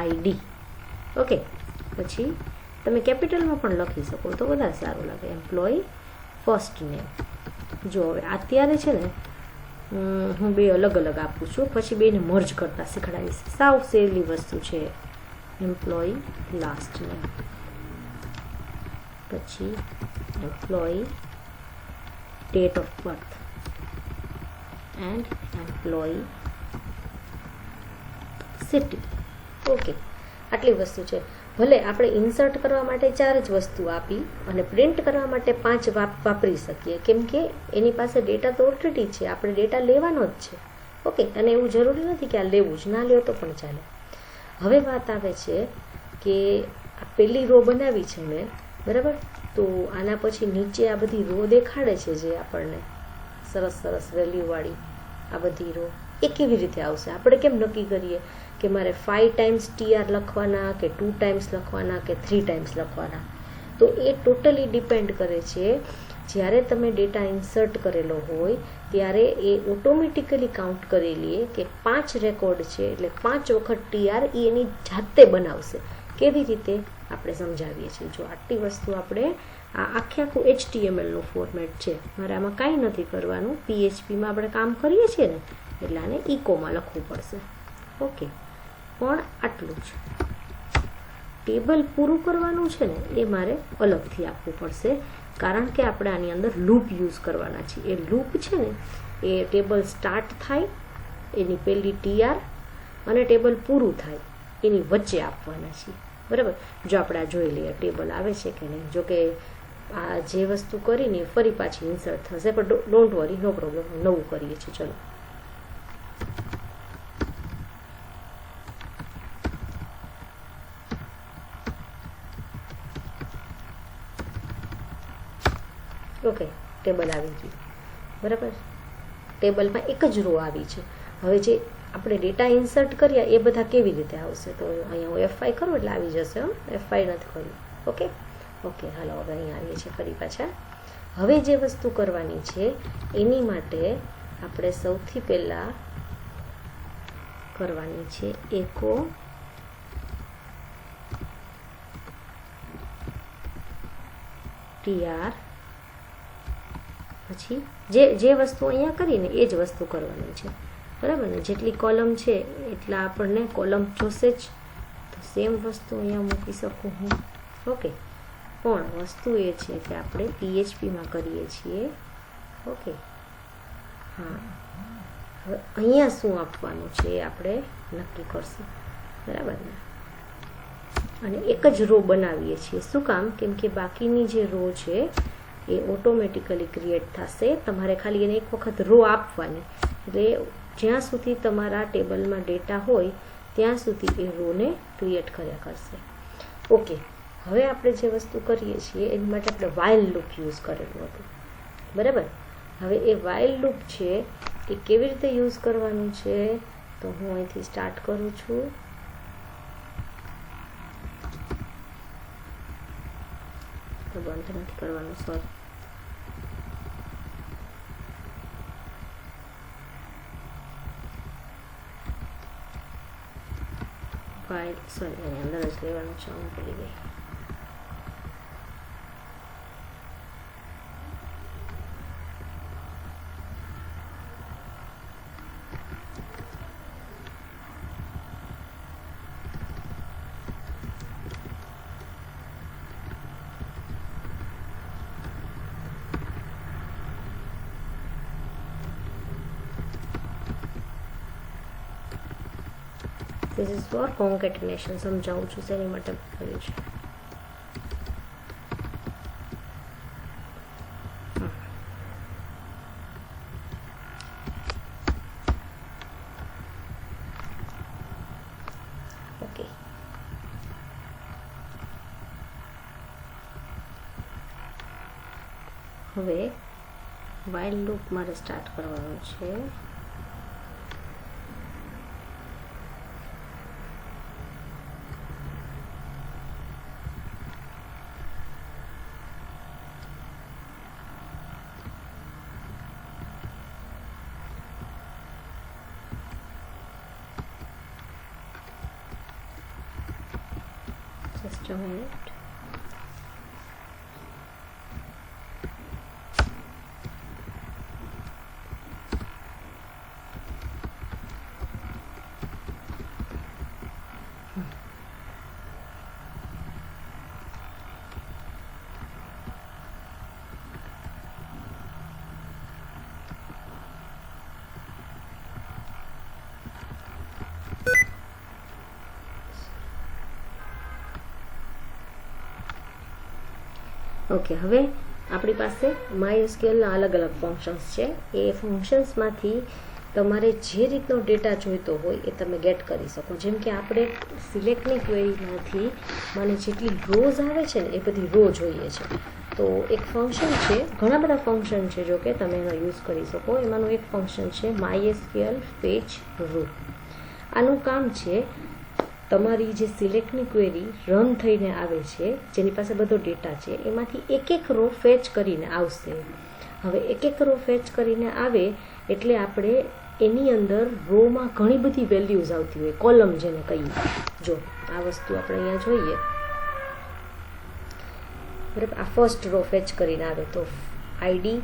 ID. ઓકે, પછી તમે કેપિટલમાં પણ લખી શકો તો વધારે સારું લાગે. Employee first name. જો હવે અત્યારે છે ને હું બે અલગ અલગ આપું છું, પછી બેને મર્જ કરતાં શીખડાવીશ. સાવ સહેલી વસ્તુ છે. એમ્પ્લોયી લાસ્ટ નેમ, પછી employee date of birth and employee city. Okay, આટલી વસ્તુ છે. ભલે આપણે ઇન્સર્ટ કરવા માટે 4 જ વસ્તુ આપી અને પ્રિન્ટ કરવા માટે 5 વાપરી શકીએ, કેમ કે એની પાસે ડેટા તો ઓલરેડી છે, આપણે ડેટા લેવાનો જ છે. ઓકે, અને એવું જરૂરી નથી કે આ લેવું જ, ના લ્યો તો પણ ચાલે. હવે વાત આવે છે કે આ પહેલી રો બનાવી છે મેં, બરાબર. તો આના પછી નીચે આ બધી રો દેખાડે છે જે આપણને સરસ સરસ વેલ્યુવાળી આ બધી રો, એ કેવી રીતે આવશે? આપણે કેમ નક્કી કરીએ કે મારે 5 ટાઈમ્સ TR લખવાના કે 2 ટાઈમ્સ લખવાના કે 3 ટાઈમ્સ લખવાના? તો એ ટોટલી ડિપેન્ડ કરે છે. જ્યારે તમે ડેટા ઇન્સર્ટ કરેલો હોય ત્યારે એ ઓટોમેટિકલી કાઉન્ટ કરી લે કે 5 રેકોર્ડ છે એટલે 5 વખત TR એ એની જાતે બનાવશે. કેવી રીતે આપણે સમજાવીએ છીએ. જો આટલી વસ્તુ આપણે આ આખું HTMLનું ફોર્મેટ છે, મારે આમાં કાંઈ નથી કરવાનું. PHPમાં આપણે કામ કરીએ છીએ ને એટલે આને ઇકોમાં લખવું પડશે. ઓકે, પણ આટલું જ. ટેબલ પૂરું કરવાનું છે ને એ મારે અલગથી આપવું પડશે, કારણ કે આપણે આની અંદર લૂપ યુઝ કરવાના છીએ. એ લૂપ છે ને એ ટેબલ સ્ટાર્ટ થાય એની પહેલી TR અને ટેબલ પૂરું થાય એની વચ્ચે આપવાના છીએ, બરાબર. જો આપણે આ જોઈ લઈએ ટેબલ આવે છે કે નહીં. જો કે આ જે વસ્તુ કરીને ફરી પાછી ઇન્સર્ટ થશે, પણ ડોન્ટ વરી, નો પ્રોબ્લેમ. નવું કરીએ છીએ. ચલો, ઓકે, ટેબલ આવી ગયું, બરાબર. ટેબલમાં એક જ રો આવી છે. હવે જે આપણે ડેટા ઇન્સર્ટ કર્યા એ બધા કેવી રીતે આવશે? તો અહીંયા હું F5 કરું એટલે આવી જશે. F5 નથી કર્યું. ઓકે ઓકે, હાલો હવે અહીંયા આવીએ છીએ ફરી પાછા. હવે જે વસ્તુ કરવાની છે એની માટે આપણે સૌથી પહેલાં કરવાની છે એકો TR, પછી જે વસ્તુ અહીંયા કરીને એ જ વસ્તુ કરવાની છે, બરાબર ને. જેટલી કોલમ છે એટલા આપણને કોલમ જોશે જ, તો સેમ વસ્તુ અહીંયા મૂકી શકું હું. ઓકે, પણ વસ્તુ એ છે કે આપણે PHPમાં કરીએ છીએ. ઓકે, હા, હવે અહીંયા શું આપવાનું છે એ આપણે નક્કી કરશું, બરાબર ને. અને એક જ રો બનાવીએ છીએ. શું કામ? કેમ કે બાકીની જે રો છે એ ઓટોમેટિકલી ક્રિએટ થશે. તમારે ખાલી એને એક વખત રો આપવાની, એટલે જ્યાં સુધી તમારા ટેબલમાં ડેટા હોય ત્યાં સુધી એ રોને ક્રિએટ કર્યા કરશે. ઓકે, હવે આપણે જે વસ્તુ કરીએ છીએ એની માટે આપણે વાઇલ લૂપ યુઝ કરેલું હતું, બરાબર. હવે એ વાઇલ લૂપ છે એ કેવી રીતે યુઝ કરવાનું છે? તો હું અહીંથી સ્ટાર્ટ કરું છું. તો બંધ નથી કરવાનું, સોરી. ફાઇલ, સોરી, એની અંદર જ લેવાનું છે. હું ભૂલી ગઈ. This is for concatenation. સમજાવું છું શેની માટે કર્યું છે. ઓકે, હવે વાઇલ લૂપ મારે સ્ટાર્ટ કરવાનું છે. Just a minute. ઓકે, હવે આપણી પાસે MySQLના અલગ અલગ ફંક્શન્સ છે. એ ફંક્શન્સમાંથી તમારે જે રીતનો ડેટા જોઈતો હોય એ તમે ગેટ કરી શકો. જેમ કે આપણે સિલેક્ટની ક્વેરીમાંથી મને જેટલી રોઝ આવે છે ને એ બધી રો જોઈએ છે. તો એક ફંક્શન છે, ઘણા બધા ફંક્શન છે જો કે તમે એનો યુઝ કરી શકો. એમાંનું એક ફંક્શન છે MySQL ફેચ રો. આનું કામ છે તમારી જે સિલેક્ટની ક્વેરી રન થઈને આવે છે, જેની પાસે બધો ડેટા છે, એમાંથી એક રો ફેચ કરીને આવશે. હવે એક રો ફેચ કરીને આવે એટલે આપણે એની અંદર રોમાં ઘણી બધી વેલ્યુઝ આવતી હોય, કોલમ જેને કહીએ. જો આ વસ્તુ આપણે અહીંયા જોઈએ, બરાબર, આ ફર્સ્ટ રો ફેચ કરીને આવે તો ID,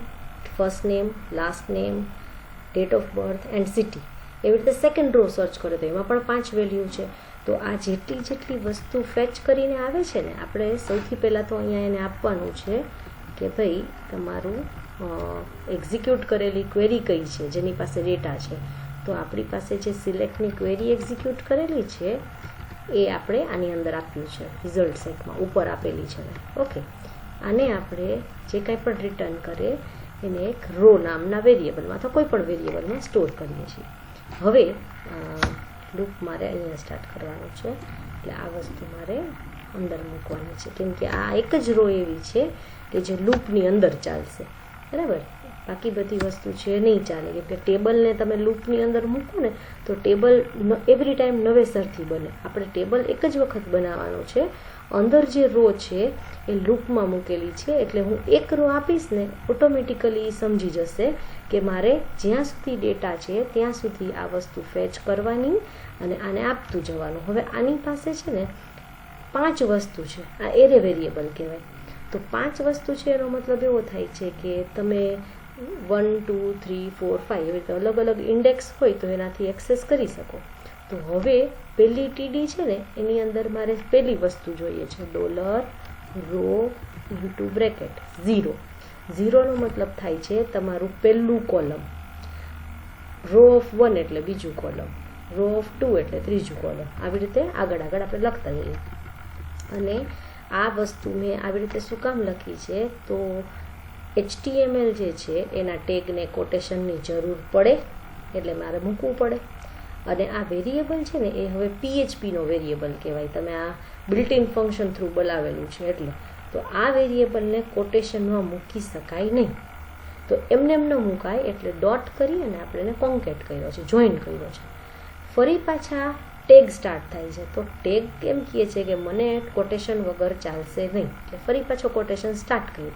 first name, last name, date of birth and city. એવી રીતે સેકન્ડ રો સર્ચ કરે તો એમાં પણ 5 વેલ્યુ છે. તો આ જેટલી વસ્તુ ફેચ કરીને આવે છે ને, આપણે સૌથી પહેલાં તો અહીંયા એને આપવાનું છે કે ભાઈ તમારું એક્ઝિક્યુટ કરેલી ક્વેરી કઈ છે જેની પાસે ડેટા છે. તો આપણી પાસે જે સિલેક્ટની ક્વેરી એક્ઝિક્યુટ કરેલી છે એ આપણે આની અંદર આપ્યું છે, રિઝલ્ટ સેટમાં ઉપર આપેલી છે. ઓકે, આને આપણે જે કાંઈ પણ રિટર્ન કરે એને એક રો નામના વેરિયેબલમાં અથવા કોઈ પણ વેરિયેબલમાં સ્ટોર કરીએ છીએ. હવે લૂપ મારે અહીંયા સ્ટાર્ટ કરવાનું છે, એટલે આ વસ્તુ મારે અંદર મૂકવાની છે, કેમ કે આ એક જ રો એવી છે કે જે લૂપની અંદર ચાલશે, બરાબર. બાકી બધી વસ્તુ છે નહીં ચાલે, કેમ કે ટેબલને તમે લૂપની અંદર મૂકો ને તો ટેબલ એવરી ટાઈમ નવેસરથી બને. આપણે ટેબલ એક જ વખત બનાવવાનું છે. અંદર જે રો છે એ લૂપમાં મૂકેલી છે, એટલે હું એક રો આપીશ ને ઓટોમેટિકલી સમજી જશે કે મારે જ્યાં સુધી ડેટા છે ત્યાં સુધી આ વસ્તુ ફેચ કરવાની અને આને આપતું જવાનું. હવે આની પાસે છે ને 5 વસ્તુ છે, આ એરે વેરિયેબલ કહેવાય. તો 5 વસ્તુ છે એનો મતલબ એવો થાય છે કે તમે 1 2 3 4 5 એવી રીતે અલગ અલગ ઇન્ડેક્સ હોય તો એનાથી એક્સેસ કરી શકો. તો હવે પહેલી ટીડી છે ને એની અંદર મારે પહેલી વસ્તુ જોઈએ છે, $રો ઇન્ટુ બ્રેકેટ 0. 0નો મતલબ થાય છે તમારું પહેલું કોલમ, રો ઓફ 1 એટલે બીજું કોલમ, રો ઓફ 2 એટલે ત્રીજું કોલમ. આવી રીતે આગળ આપણે લખતા જઈએ. અને આ વસ્તુ મેં આવી રીતે શું કામ લખી છે, તો HTML જે છે એના ટેગને કોટેશનની જરૂર પડે એટલે મારે મૂકવું પડે. અને આ વેરિયેબલ છે ને એ હવે PHPનો વેરિયેબલ કહેવાય. તમે આ બિલ્ટ ઇન ફંક્શન થ્રુ બોલાવેલું છે એટલે. તો આ વેરિયેબલને કોટેશનમાં મૂકી શકાય નહીં. તો એમને ન મુકાય એટલે ડોટ કરી અને આપણે એને કોન્કેટ કર્યો છે, જોઈન કર્યો છે. ફરી પાછા ટેગ સ્ટાર્ટ થાય છે. તો ટેગ કેમ કહે છે કે મને કોટેશન વગર ચાલશે નહીં, એટલે ફરી પાછો કોટેશન સ્ટાર્ટ કર્યું.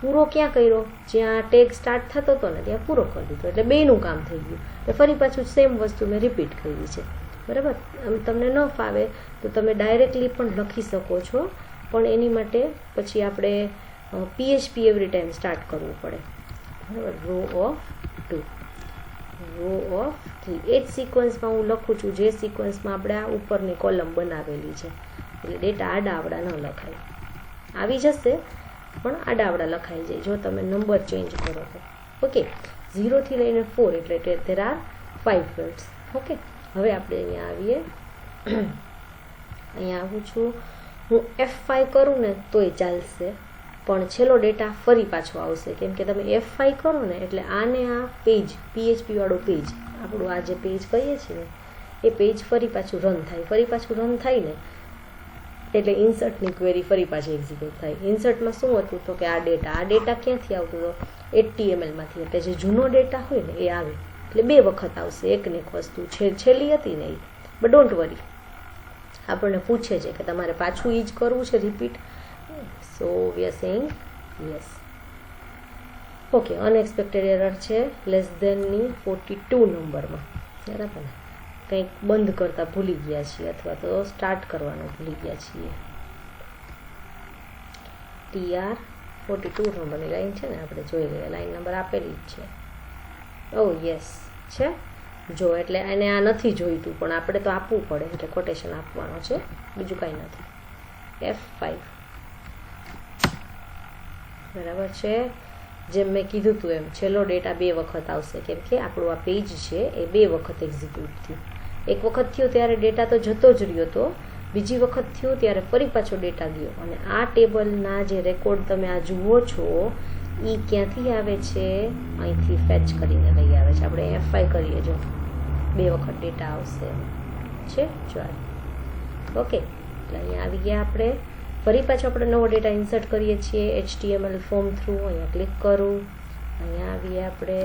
પૂરો ક્યાં કર્યો? જ્યાં ટેગ સ્ટાર્ટ થતો હતો ને ત્યાં પૂરો કરી દીધો, એટલે બેયનું કામ થઈ ગયું. એટલે ફરી પાછું સેમ વસ્તુ મેં રિપીટ કરી છે, બરાબર. આમ તમને ન ફાવે તો તમે ડાયરેક્ટલી પણ લખી શકો છો, પણ એની માટે પછી આપણે PHP એવરી ટાઈમ સ્ટાર્ટ કરવું પડે, બરાબર. રો ઓફ 2, રો ઓફ 3, એ જ સિક્વન્સમાં હું લખું છું જે સિક્વન્સમાં આપણે આ ઉપરની કોલમ બનાવેલી છે. એટલે ડેટા આડાવડા ન લખાય, આવી જશે પણ આડાવડા લખાઈ જાય જો તમે નંબર ચેન્જ કરો તો. ઓકે, 0 થી લઈને 4 એટલે there are 5 fields. ઓકે, હવે આપણે અહીંયા આવીએ. અહીંયા આવું છું હું, F5 કરું ને તોય ચાલશે, પણ છેલ્લો ડેટા ફરી પાછો આવશે, કેમ કે તમે F5 કરો ને એટલે આને આ પેજ PHP વાળું પેજ, આપણું આ જે પેજ કહીએ છીએ ને એ પેજ ફરી પાછું રન થાય. ફરી પાછું રન થાય ને એટલે ઇન્સર્ટની ક્વેરી ફરી પાછી એક્ઝિક્યુટ થાય. ઇન્સર્ટમાં શું હતું તો કે આ ડેટા ક્યાંથી આવતો હતો? HTMLમાંથી. એટલે જે જૂનો ડેટા હોય ને એ આવે, એટલે 2 વખત આવશે. એકને એક વસ્તુ છેલ્લી હતી ને એ, બટ ડોન્ટ વરી, આપણને પૂછે છે કે તમારે પાછું ઈ જ કરવું છે, repeat. So we are saying yes. Okay, unexpected error છે ની 42 નંબરમાં, બરાબર. કંઈક બંધ કરતા ભૂલી ગયા છીએ અથવા તો સ્ટાર્ટ કરવાનું ભૂલી ગયા છીએ. TR 42 નંબરની લાઈન છે ને, આપણે જોઈ લઈએ. લાઈન નંબર આપેલી જ છે. ઓ યસ છે, જો એટલે એને આ નથી જોઈતું પણ આપણે તો આપવું પડે, એટલે કોટેશન આપવાનો છે, બીજું કાંઈ નથી. F5, બરાબર છે. જેમ મેં કીધું હતું એમ છેલ્લો ડેટા 2 વખત આવશે, કેમ કે આપણું આ પેજ છે એ 2 વખત એક્ઝિક્યુટ થયું. એક વખત થયું ત્યારે ડેટા તો જતો જ રહ્યો હતો, બીજી વખત થયું ત્યારે ફરી પાછો ડેટા ગયો અને આ ટેબલના જે રેકોર્ડ તમે આ જુઓ છો એ ક્યાંથી આવે છે, અહીંથી ફેચ કરીને લઈ આવે છે. આપણે F5 કરીએ જો 2 વખત ડેટા આવશે છે ચાલ. ઓકે, એટલે અહીંયા આવી ગયા આપણે. ફરી પાછો આપણે નવો ડેટા ઇન્સર્ટ કરીએ છીએ HTML ફોર્મ થ્રુ. અહીંયા ક્લિક કરું, અહીંયા આવીએ આપણે.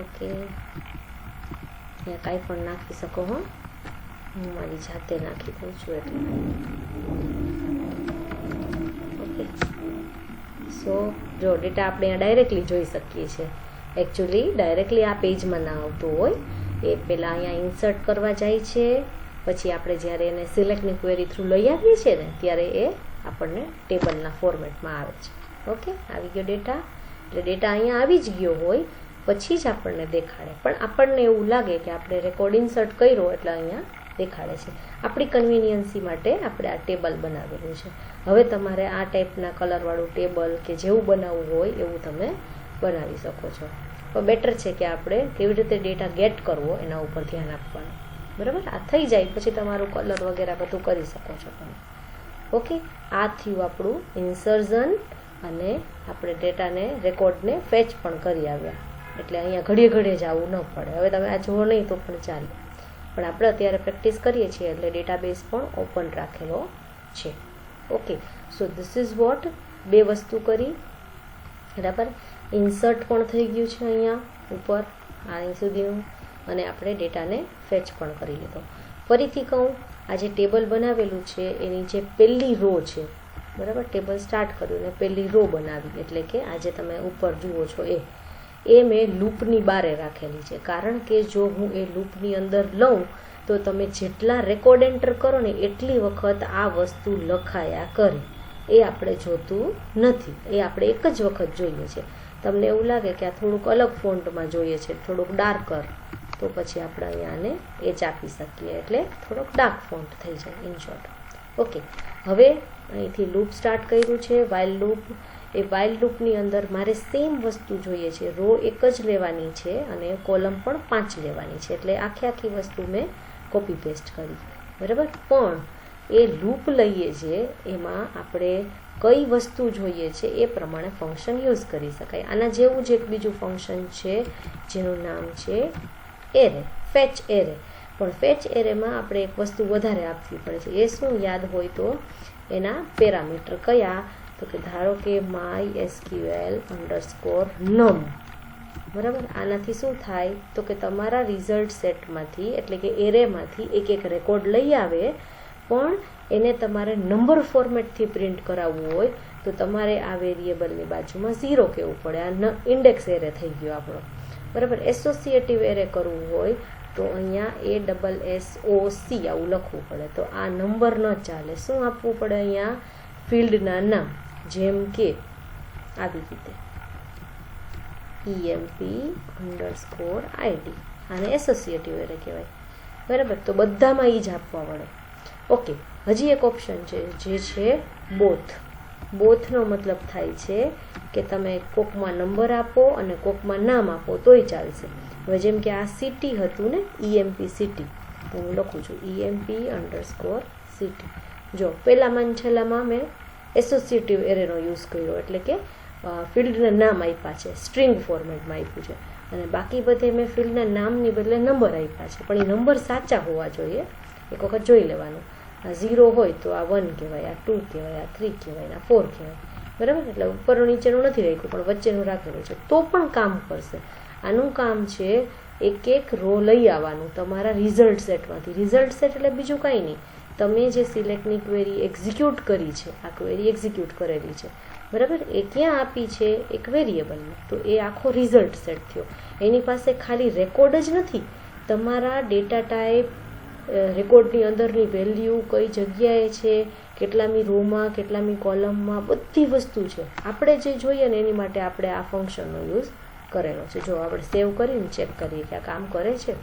ઓકે, અહીંયા કાંઈ પણ નાખી શકો હો, હું મારી જાતે નાખી દઉં છું એટલે. ઓકે, સો જો ડેટા આપણે અહીંયા ડાયરેક્ટલી જોઈ શકીએ છીએ. એકચ્યુઅલી ડાયરેક્ટલી આ પેજમાં ના આવતું હોય, એ પહેલાં અહીંયા ઇન્સર્ટ કરવા જાય છે, પછી આપણે જ્યારે એને સિલેક્ટની ક્વેરી થ્રુ લઈ આવીએ છીએ ને ત્યારે એ આપણને ટેબલના ફોર્મેટમાં આવે છે. ઓકે, આવી ગયો ડેટા. એટલે ડેટા અહીંયા આવી જ ગયો હોય પછી જ આપણને દેખાડે, પણ આપણને એવું લાગે કે આપણે રેકોર્ડ ઇન્સર્ટ કર્યો એટલે અહીંયા દેખાડે છે. આપણી કન્વિનિયન્સી માટે આપણે આ ટેબલ બનાવેલું છે. હવે તમારે આ ટાઈપના કલરવાળું ટેબલ કે જેવું બનાવવું હોય એવું તમે બનાવી શકો છો. પણ બેટર છે કે આપણે કેવી રીતે ડેટા ગેટ કરવો એના ઉપર ધ્યાન આપવાનું. બરાબર, આ થઈ જાય પછી તમારું કલર વગેરે બધું કરી શકો છો તમે. ઓકે, આ થયું આપણું ઇન્સર્ઝન અને આપણે ડેટાને રેકોર્ડને ફેચ પણ કરી આવ્યા. એટલે અહીંયા ઘડીએ ઘડીએ જવું ન પડે. હવે તમે આ જુઓ નહીં તો પણ ચાલે, પણ આપણે અત્યારે પ્રેક્ટિસ કરીએ છીએ એટલે ડેટાબેઝ પણ ઓપન રાખેલો છે. Okay, so this is what, 2 વસ્તુ કરી. બરાબર, ઇન્સર્ટ પણ થઈ ગયું છે અહીંયા ઉપર અહીં સુધીનું, અને આપણે ડેટાને ફેચ પણ કરી લીધો. ફરીથી કહું, આ જે ટેબલ બનાવેલું છે એની જે પહેલી રો છે, બરાબર, ટેબલ સ્ટાર્ટ કર્યું ને પહેલી રો બનાવી, એટલે કે આ જે તમે ઉપર જુઓ છો એ મેં લૂપની બારે રાખેલી છે. કારણ કે જો હું એ લૂપની અંદર લઉં તો તમે જેટલા રેકોર્ડ એન્ટર કરો ને એટલી વખત આ વસ્તુ લખાયા કરે. એ આપણે જોતું નથી, એ આપણે એક જ વખત જોઈએ છે. તમને એવું લાગે કે આ થોડુંક અલગ ફોન્ટમાં જોઈએ છે, થોડુંક ડાર્કર, તો પછી આપણે અહીંયા આને એચ આપી શકીએ એટલે થોડોક ડાર્ક ફોન્ટ થઈ જાય ઇન શોર્ટ. ઓકે, હવે અહીંથી લૂપ સ્ટાર્ટ કર્યું છે, વાઇલ લૂપ. એ વાઇલ લૂપની અંદર મારે સેમ વસ્તુ જોઈએ છે, રો એક જ લેવાની છે અને કોલમ પણ 5 લેવાની છે. એટલે આખી વસ્તુ મેં કોપી પેસ્ટ કરી. બરાબર, પણ એ લૂપ લઈએ છીએ એમાં આપણે કઈ વસ્તુ જોઈએ છે એ પ્રમાણે ફંક્શન યુઝ કરી શકાય. આના જેવું જ એક બીજું ફંક્શન છે જેનું નામ છે એરે, ફેચ એરે. પણ ફેચ એરેમાં આપણે એક વસ્તુ વધારે આપવી પડે છે. એ શું યાદ હોય તો એના પેરામીટર કયા, તો કે ધારો કે mysql_num. બરાબર, આનાથી શું થાય તો કે તમારા રિઝલ્ટ સેટમાંથી એટલે કે એરેમાંથી એક રેકોર્ડ લઈ આવે, પણ એને તમારે નંબર ફોર્મેટથી પ્રિન્ટ કરાવવું હોય તો તમારે આ વેરિયેબલની બાજુમાં 0 કહેવું પડે. આ ઇન્ડેક્સ એરે થઈ ગયો આપણો. બરાબર, એસોસિએટિવ એરે કરવું હોય તો અહીંયા ASSOC આવું લખવું પડે. તો આ નંબર ન ચાલે. શું આપવું પડે અહીંયા, ફિલ્ડના નામ, જેમ કે આવી રીતે EMP_ID. આને એસોસિએટિવ એરે કહેવાય. બરાબર, તો બધામાં એ જ આપવા પડે. ઓકે, હજી એક ઓપ્શન છે જે છે બોથ. બોથનો મતલબ થાય છે કે તમે કોકમાં નંબર આપો અને કોકમાં નામ આપો તોય ચાલશે. હવે જેમ કે આ સિટી હતું ને, EMP સિટી, તો હું લખું છું EMP_city. જો પહેલામાં છેલ્લામાં મેં એસોસિએટિવ એરેનો યુઝ કર્યો, એટલે કે ફિલ્ડના નામ આપ્યા છે, સ્ટ્રિંગ ફોર્મેટમાં આપ્યું છે, અને બાકી બધે મેં ફિલ્ડના નામની બદલે નંબર આપ્યા છે. પણ એ નંબર સાચા હોવા જોઈએ, એક વખત જોઈ લેવાનું. આ 0 હોય તો આ 1 કહેવાય, આ 2 કહેવાય, આ 3 કહેવાય, આ 4 કહેવાય. બરાબર, એટલે ઉપરનું નીચેનું નથી રાખ્યું પણ વચ્ચેનું રાખેલું છે તો પણ કામ કરશે. આનું કામ છે એક રો લઈ આવવાનું તમારા રિઝલ્ટ સેટમાંથી. રિઝલ્ટ સેટ એટલે બીજું કાંઈ નહીં, તમે જે સિલેક્ટની ક્વેરી એક્ઝિક્યુટ કરી છે, આ ક્વેરી એક્ઝિક્યુટ કરેલી છે, બરાબર, એ ક્યાં આપી છે, એક વેરિયેબલમાં, તો એ આખો રિઝલ્ટ સેટ થયો. એની પાસે ખાલી રેકોર્ડ જ નથી, તમારા ડેટા ટાઈપ, રેકોર્ડની અંદરની વેલ્યુ કઈ જગ્યાએ છે, કેટલામી રોમાં, કેટલામી કોલમમાં, બધી વસ્તુ છે. આપણે જે જોઈએ ને એની માટે આપણે આ ફંક્શનનો યુઝ કરેલો છે. જો આપણે સેવ કરીને ચેક કરીએ કે આ કામ કરે છે.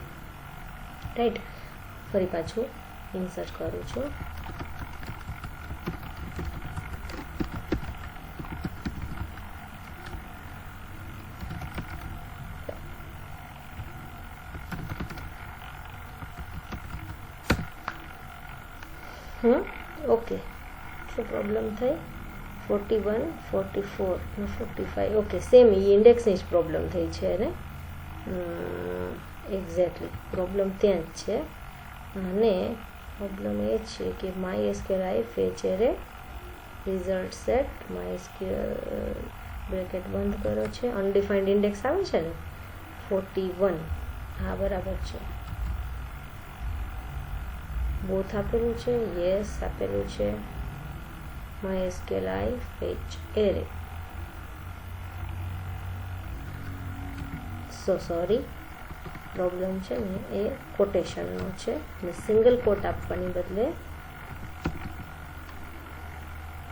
રાઈટ, ફરી પાછું ઇન્સર્ટ કરું છું. ઓકે, શું પ્રોબ્લેમ થઈ? 41, 44 ને 45. ઓકે, સેમ ઇન્ડેક્સની જ પ્રોબ્લેમ થઈ છે ને. એક્ઝેક્ટલી પ્રોબ્લેમ ત્યાં જ છે. અને પ્રોબ્લેમ એ છે કે MySQL fetch array result set MySQL bracket બંધ કરો છે, અનડિફાઇન્ડ ઇન્ડેક્સ આવે છે ને 41. હા બરાબર છે, બોથ આપેલું છે, યસ આપેલું છે. MySQL fetch array, sorry problem છે ને એ કોટેશનનો છે અને સિંગલ કોટ આપવાની બદલે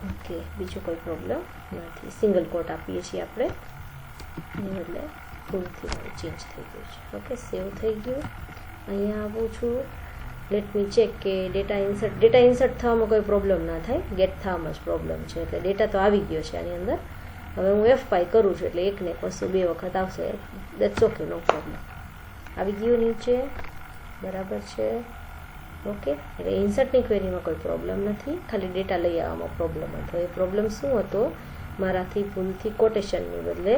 ઓકે બીજો કોઈ પ્રોબ્લેમ નથી, સિંગલ કોટ આપીએ છીએ આપણે એટલે ભૂલથી ચેન્જ થઈ ગયું છે. ઓકે, સેવ થઈ ગયું. અહીંયા આવું છું, લેટ મી ચેક કે ડેટા ઇન્સર્ટ થવામાં કોઈ પ્રોબ્લેમ ના થાય, ગેટ થવામાં જ પ્રોબ્લેમ છે. એટલે ડેટા તો આવી ગયો છે આની અંદર. હવે હું F5 કરું છું એટલે એકને એક વસ્તુ 2 વખત આવશે, દેટ્સ ઓકે, નો પ્રોબ્લેમ. આવી ગયું નીચે, બરાબર છે. ઓકે, એટલે ઇન્સર્ટની ક્વેરીમાં કોઈ પ્રોબ્લેમ નથી, ખાલી ડેટા લઈ આવવામાં પ્રોબ્લેમ હતો. એ પ્રોબ્લેમ શું હતો? મારાથી ભૂલથી કોટેશનની બદલે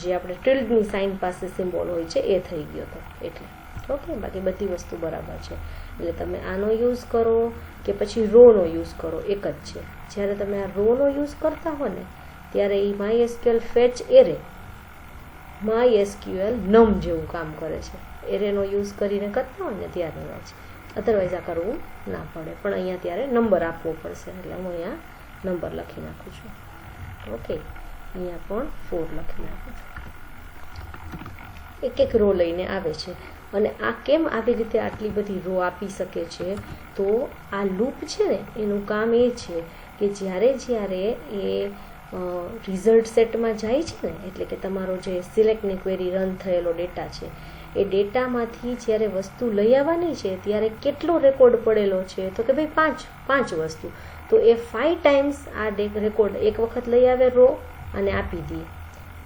જે આપણે ટિલ્ડની સાઇન પાસે સિમ્બોલ હોય છે એ થઈ ગયો હતો એટલે. ઓકે, બાકી બધી વસ્તુ બરાબર છે. એટલે તમે આનો યુઝ કરો કે પછી રોનો યુઝ કરો, એક જ છે. જ્યારે તમે આ રોનો યુઝ કરતા હો ને ત્યારે એ MySQL ફેચ એરે MySQL નમ જેવું કામ કરે છે. એરેનો યુઝ કરીને કરતા હોય ને ત્યારની વાત છે, અધરવાઇઝ આ કરવું ના પડે. પણ અહીંયા ત્યારે નંબર આપવો પડશે એટલે હું અહીંયા નંબર લખી નાખું છું. ઓકે, અહીંયા પણ 4 લખી નાખું છું. એક રો લઈને આવે છે. અને આ કેમ આવી રીતે આટલી બધી રો આપી શકે છે? તો આ લૂપ છે ને એનું કામ એ છે કે જ્યારે એ રિઝલ્ટ સેટમાં જાય છે ને, એટલે કે તમારો જે સિલેક્ટની ક્વેરી રન થયેલો ડેટા છે એ ડેટામાંથી જ્યારે વસ્તુ લઈ આવવાની છે ત્યારે કેટલો રેકોર્ડ પડેલો છે? તો કે ભાઈ 5 વસ્તુ. તો એ 5 ટાઈમ્સ આ રેકોર્ડ એક વખત લઈ આવે રો અને આપી દઈએ,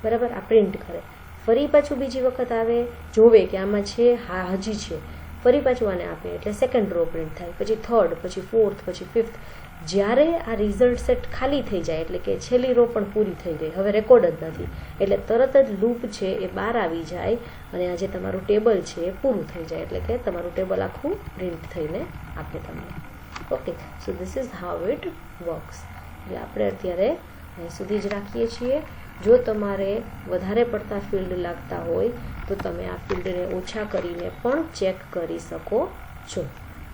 બરાબર, આ પ્રિન્ટ કરે. ફરી પાછું બીજી વખત આવે, જોવે કે આમાં છે, હા હજી છે, ફરી પાછું આને આપે એટલે સેકન્ડ રો પ્રિન્ટ થાય, પછી થર્ડ, પછી ફોર્થ, પછી ફિફ્થ. જ્યારે આ રિઝલ્ટ સેટ ખાલી થઈ જાય એટલે કે છેલ્લી રો પણ પૂરી થઈ ગઈ, હવે રેકોર્ડ જ નથી, એટલે તરત જ લૂપ છે એ બહાર આવી જાય અને આ જે તમારું ટેબલ છે એ પૂરું થઈ જાય, એટલે કે તમારું ટેબલ આખું પ્રિન્ટ થઈને આપે તમને. Okay, so this is how it works. એટલે આપણે અત્યારે અહીં સુધી જ રાખીએ છીએ. જો તમારે વધારે પડતા ફિલ્ડ લાગતા હોય તો તમે આ ફિલ્ડને ઓછા કરીને પણ ચેક કરી શકો છો,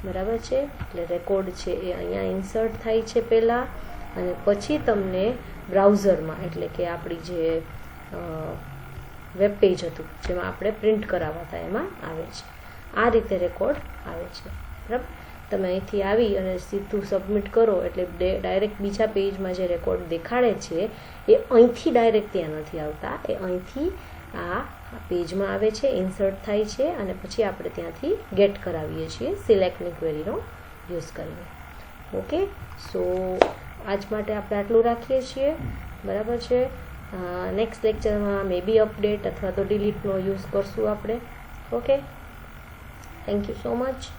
બરાબર છે. એટલે રેકોર્ડ છે એ અહીંયા ઇન્સર્ટ થાય છે પહેલાં, અને પછી તમને બ્રાઉઝરમાં એટલે કે આપણી જે વેબ પેજ હતું જેમાં આપણે પ્રિન્ટ કરાવવા હતા એમાં આવે છે. આ રીતે રેકોર્ડ આવે છે, બરાબર. તમે અહીંથી આવી અને સીધું સબમિટ કરો એટલે ડાયરેક્ટ બીજા પેજમાં જે રેકોર્ડ દેખાડે છે એ અહીંથી ડાયરેક્ટ ત્યાં નથી આવતા, એ અહીંથી આ પેજમાં આવે છે, ઇન્સર્ટ થાય છે અને પછી આપણે ત્યાંથી ગેટ કરાવીએ છીએ સિલેક્ટની ક્વેરીનો યુઝ કરીને. ઓકે, સો આજ માટે આપણે આટલું રાખીએ છીએ, બરાબર છે. નેક્સ્ટ લેક્ચરમાં મે બી અપડેટ અથવા તો ડિલીટનો યુઝ કરશું આપણે. Okay, thank you so much.